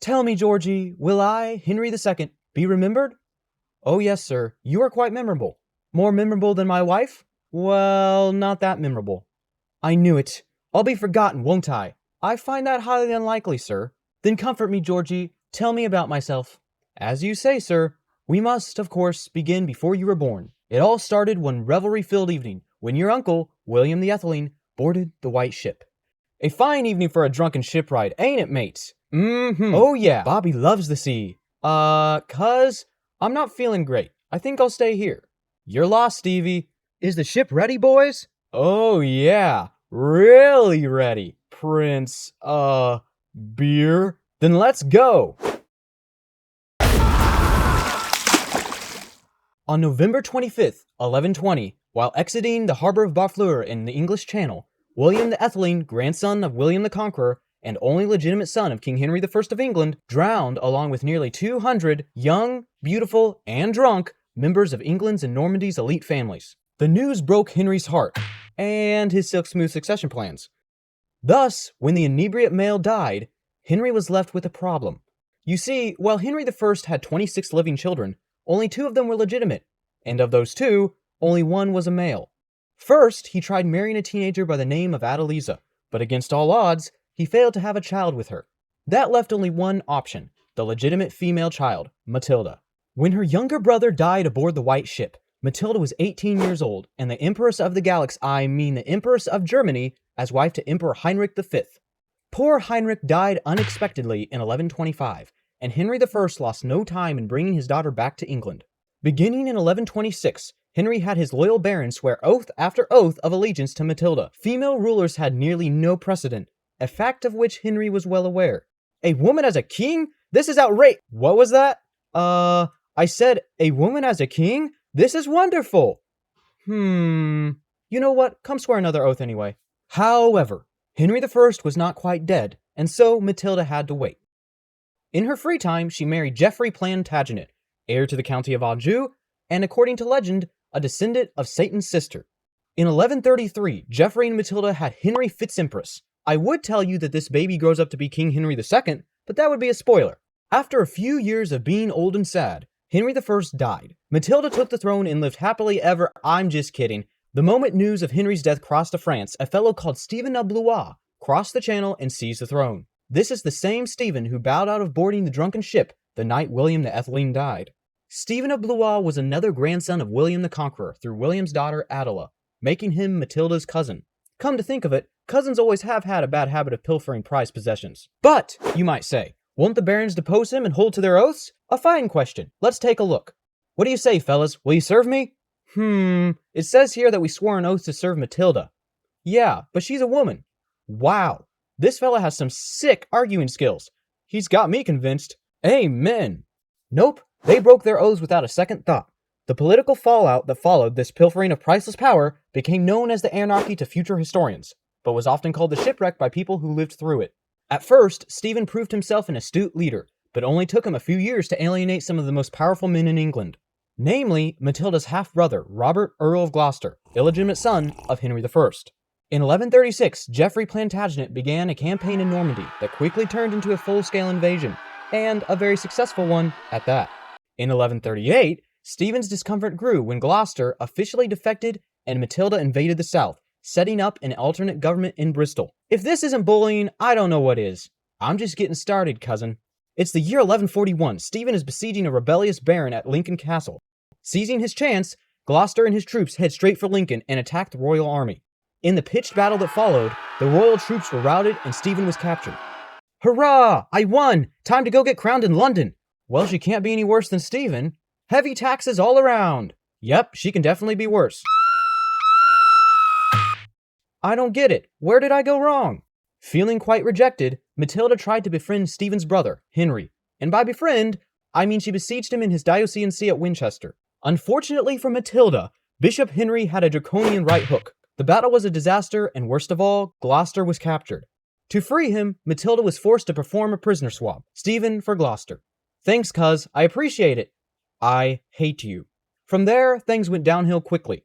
Tell me, Georgie, will I, Henry II, be remembered? Oh yes, sir, you are quite memorable. More memorable than my wife? Well, not that memorable. I knew it. I'll be forgotten, won't I? I find that highly unlikely, sir. Then comfort me, Georgie. Tell me about myself. As you say, sir. We must, of course, begin before you were born. It all started one revelry-filled evening when your uncle, William the Etheling, boarded the White Ship. A fine evening for a drunken shipwright, ain't it, mates? Mm-hmm. Oh yeah, Bobby loves the sea. Cuz, I'm not feeling great. I think I'll stay here. You're lost, Stevie. Is the ship ready, boys? Oh yeah, really ready, Prince, beer? Then let's go! On November 25th, 1120, while exiting the harbor of Barfleur in the English Channel, William the Etheling, grandson of William the Conqueror, and only legitimate son of King Henry I of England, drowned along with nearly 200 young, beautiful, and drunk members of England's and Normandy's elite families. The news broke Henry's heart, and his smooth succession plans. Thus, when the inebriate male died, Henry was left with a problem. You see, while Henry I had 26 living children, only 2 of them were legitimate, and of those 2, only 1 was a male. First, he tried marrying a teenager by the name of Adeliza, but against all odds, he failed to have a child with her. That left only one option, the legitimate female child, Matilda. When her younger brother died aboard the White Ship, Matilda was 18 years old, and the Empress of the Galaxy, the Empress of Germany, as wife to Emperor Heinrich V. Poor Heinrich died unexpectedly in 1125, and Henry I lost no time in bringing his daughter back to England. Beginning in 1126, Henry had his loyal barons swear oath after oath of allegiance to Matilda. Female rulers had nearly no precedent, a fact of which Henry was well aware. A woman as a king? This is outrageous! What was that? I said, a woman as a king? This is wonderful! You know what? Come swear another oath anyway. However, Henry I was not quite dead, and so Matilda had to wait. In her free time, she married Geoffrey Plantagenet, heir to the County of Anjou, and according to legend, a descendant of Satan's sister. In 1133, Geoffrey and Matilda had Henry Fitz-Empress. I would tell you that this baby grows up to be King Henry II, but that would be a spoiler. After a few years of being old and sad, Henry I died. Matilda took the throne and lived happily ever. I'm just kidding. The moment news of Henry's death crossed to France, a fellow called Stephen of Blois crossed the channel and seized the throne. This is the same Stephen who bowed out of boarding the drunken ship the night William the Etheling died. Stephen of Blois was another grandson of William the Conqueror through William's daughter Adela, making him Matilda's cousin. Come to think of it, cousins always have had a bad habit of pilfering prized possessions. But, you might say, won't the barons depose him and hold to their oaths? A fine question. Let's take a look. What do you say, fellas? Will you serve me? It says here that we swore an oath to serve Matilda. Yeah, but she's a woman. Wow, this fella has some sick arguing skills. He's got me convinced. Amen. Nope, they broke their oaths without a second thought. The political fallout that followed this pilfering of priceless power became known as the Anarchy to future historians, but was often called the shipwreck by people who lived through it. At first, Stephen proved himself an astute leader, but only took him a few years to alienate some of the most powerful men in England. Namely, Matilda's half-brother, Robert, Earl of Gloucester, illegitimate son of Henry I. In 1136, Geoffrey Plantagenet began a campaign in Normandy that quickly turned into a full-scale invasion, and a very successful one at that. In 1138, Stephen's discomfort grew when Gloucester officially defected and Matilda invaded the south, setting up an alternate government in Bristol. If this isn't bullying, I don't know what is. I'm just getting started, cousin. It's the year 1141. Stephen is besieging a rebellious baron at Lincoln Castle. Seizing his chance, Gloucester and his troops head straight for Lincoln and attack the royal army. In the pitched battle that followed, the royal troops were routed and Stephen was captured. Hurrah! I won! Time to go get crowned in London! Well, she can't be any worse than Stephen. Heavy taxes all around. Yep, she can definitely be worse. I don't get it. Where did I go wrong? Feeling quite rejected, Matilda tried to befriend Stephen's brother, Henry. And by befriend, I mean she besieged him in his diocesan see at Winchester. Unfortunately for Matilda, Bishop Henry had a draconian right hook. The battle was a disaster, and worst of all, Gloucester was captured. To free him, Matilda was forced to perform a prisoner swap, Stephen for Gloucester. Thanks, cuz. I appreciate it. I hate you. From there, things went downhill quickly.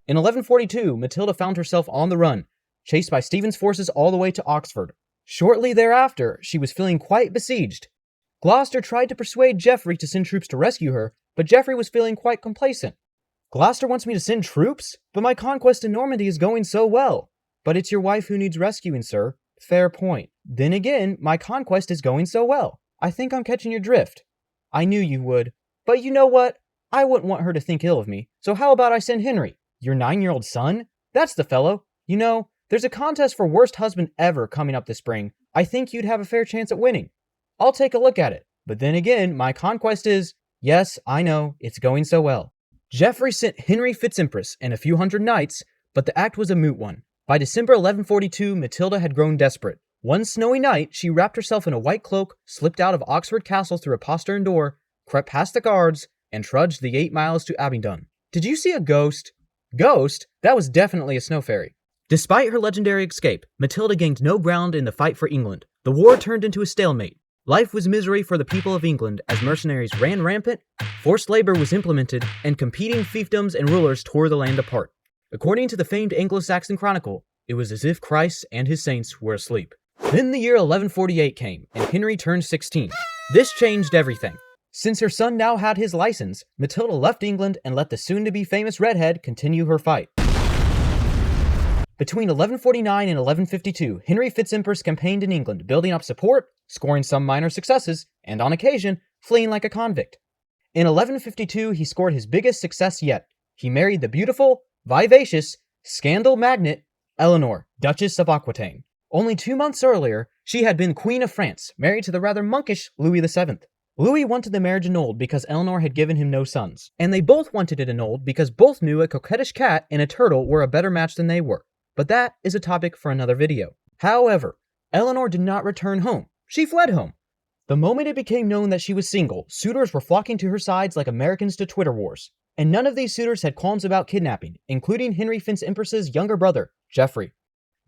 In 1142, Matilda found herself on the run, chased by Stephen's forces all the way to Oxford. Shortly thereafter, she was feeling quite besieged. Gloucester tried to persuade Geoffrey to send troops to rescue her, but Geoffrey was feeling quite complacent. Gloucester wants me to send troops? But my conquest in Normandy is going so well. But it's your wife who needs rescuing, sir. Fair point. Then again, my conquest is going so well. I think I'm catching your drift. I knew you would. But you know what? I wouldn't want her to think ill of me, so how about I send Henry? Your 9-year-old son? That's the fellow. You know, there's a contest for worst husband ever coming up this spring. I think you'd have a fair chance at winning. I'll take a look at it. But then again, my conquest is... Yes, I know, it's going so well. Geoffrey sent Henry Fitz-Empress and a few hundred knights, but the act was a moot one. By December 1142, Matilda had grown desperate. One snowy night, she wrapped herself in a white cloak, slipped out of Oxford Castle through a postern door, crept past the guards, and trudged the 8 miles to Abingdon. Did you see a ghost? Ghost? That was definitely a snow fairy. Despite her legendary escape, Matilda gained no ground in the fight for England. The war turned into a stalemate. Life was misery for the people of England as mercenaries ran rampant, forced labor was implemented, and competing fiefdoms and rulers tore the land apart. According to the famed Anglo-Saxon Chronicle, it was as if Christ and his saints were asleep. Then the year 1148 came, and Henry turned 16. This changed everything. Since her son now had his license, Matilda left England and let the soon-to-be famous redhead continue her fight. Between 1149 and 1152, Henry Fitz-Empress campaigned in England, building up support, scoring some minor successes, and on occasion, fleeing like a convict. In 1152, he scored his biggest success yet. He married the beautiful, vivacious, scandal magnet, Eleanor, Duchess of Aquitaine. Only 2 months earlier, she had been Queen of France, married to the rather monkish Louis VII. Louis wanted the marriage annulled because Eleanor had given him no sons, and they both wanted it annulled because both knew a coquettish cat and a turtle were a better match than they were. But that is a topic for another video. However, Eleanor did not return home. She fled home. The moment it became known that she was single, suitors were flocking to her sides like Americans to Twitter wars. And none of these suitors had qualms about kidnapping, including Henry Fitz-Empress's younger brother, Geoffrey.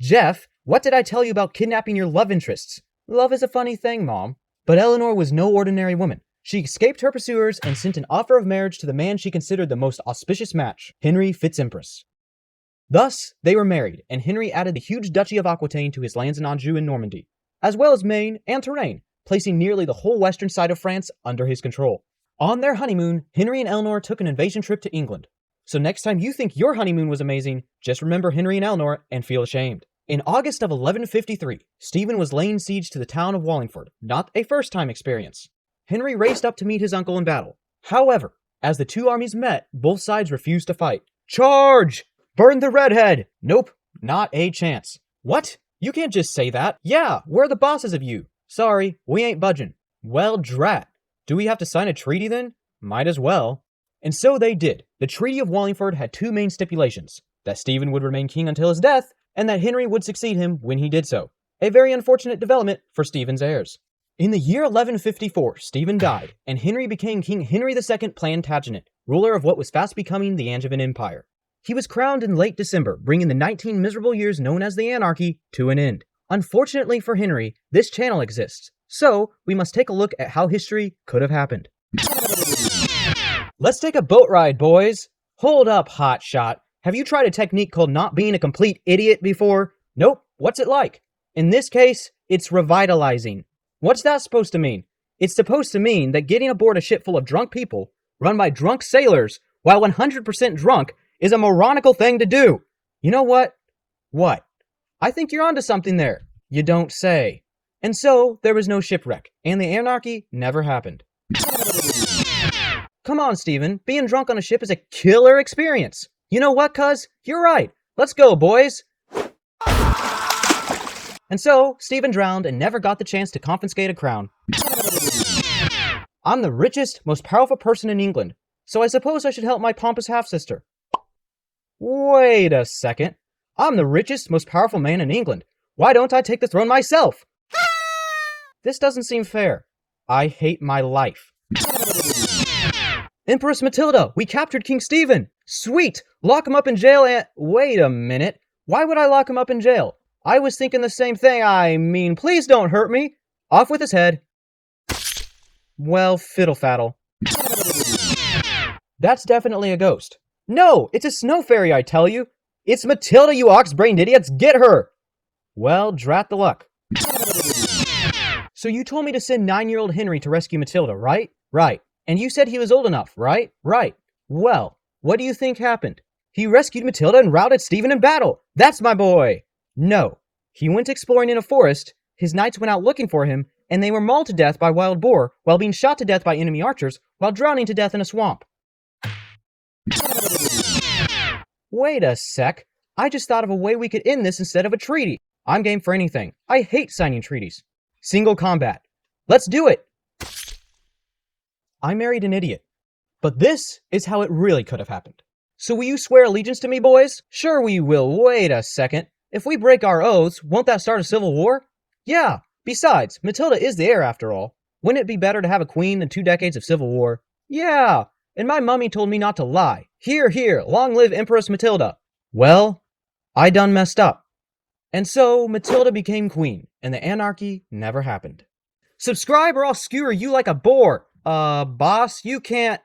Jeff, what did I tell you about kidnapping your love interests? Love is a funny thing, Mom. But Eleanor was no ordinary woman. She escaped her pursuers and sent an offer of marriage to the man she considered the most auspicious match, Henry Fitz-Empress. Thus, they were married, and Henry added the huge Duchy of Aquitaine to his lands in Anjou and Normandy, as well as Maine and Touraine, placing nearly the whole western side of France under his control. On their honeymoon, Henry and Eleanor took an invasion trip to England. So next time you think your honeymoon was amazing, just remember Henry and Eleanor and feel ashamed. In August of 1153, Stephen was laying siege to the town of Wallingford, not a first-time experience. Henry raced up to meet his uncle in battle. However, as the two armies met, both sides refused to fight. Charge! Burn the redhead! Nope, not a chance. What? You can't just say that. Yeah, we're the bosses of you. Sorry, we ain't budging. Well, drat. Do we have to sign a treaty then? Might as well. And so they did. The Treaty of Wallingford had two main stipulations: that Stephen would remain king until his death, and that Henry would succeed him when he did so. A very unfortunate development for Stephen's heirs. In the year 1154, Stephen died, and Henry became King Henry II Plantagenet, ruler of what was fast becoming the Angevin Empire. He was crowned in late December, bringing the 19 miserable years known as the Anarchy to an end. Unfortunately for Henry, this channel exists, so we must take a look at how history could have happened. Let's take a boat ride, boys! Hold up, hotshot. Have you tried a technique called not being a complete idiot before? Nope. What's it like? In this case, it's revitalizing. What's that supposed to mean? It's supposed to mean that getting aboard a ship full of drunk people, run by drunk sailors, while 100% drunk, is a moronical thing to do. You know what? What? I think you're onto something there. You don't say. And so, there was no shipwreck, and the Anarchy never happened. Come on, Stephen. Being drunk on a ship is a killer experience. You know what, cuz? You're right. Let's go, boys. And so, Stephen drowned and never got the chance to confiscate a crown. I'm the richest, most powerful person in England, so I suppose I should help my pompous half-sister. Wait a second. I'm the richest, most powerful man in England. Why don't I take the throne myself? This doesn't seem fair. I hate my life. Empress Matilda, we captured King Stephen. Sweet! Lock him up in jail and... Wait a minute. Why would I lock him up in jail? I was thinking the same thing. I mean, please don't hurt me. Off with his head. Well, fiddle-faddle. That's definitely a ghost. No, it's a snow fairy, I tell you. It's Matilda, you ox-brained idiots. Get her! Well, drat the luck. So you told me to send 9-year-old Henry to rescue Matilda, right? Right. And you said he was old enough, right? Right. Well, what do you think happened? He rescued Matilda and routed Stephen in battle. That's my boy! No. He went exploring in a forest, his knights went out looking for him, and they were mauled to death by wild boar while being shot to death by enemy archers while drowning to death in a swamp. Wait a sec. I just thought of a way we could end this instead of a treaty. I'm game for anything. I hate signing treaties. Single combat. Let's do it! I married an idiot. But this is how it really could have happened. So will you swear allegiance to me, boys? Sure we will. Wait a second. If we break our oaths, won't that start a civil war? Yeah. Besides, Matilda is the heir after all. Wouldn't it be better to have a queen than 2 decades of civil war? Yeah. And my mummy told me not to lie. Hear, hear. Long live Empress Matilda. Well, I done messed up. And so, Matilda became queen, and the anarchy never happened. Subscribe or I'll skewer you like a boar. Boss, you can't...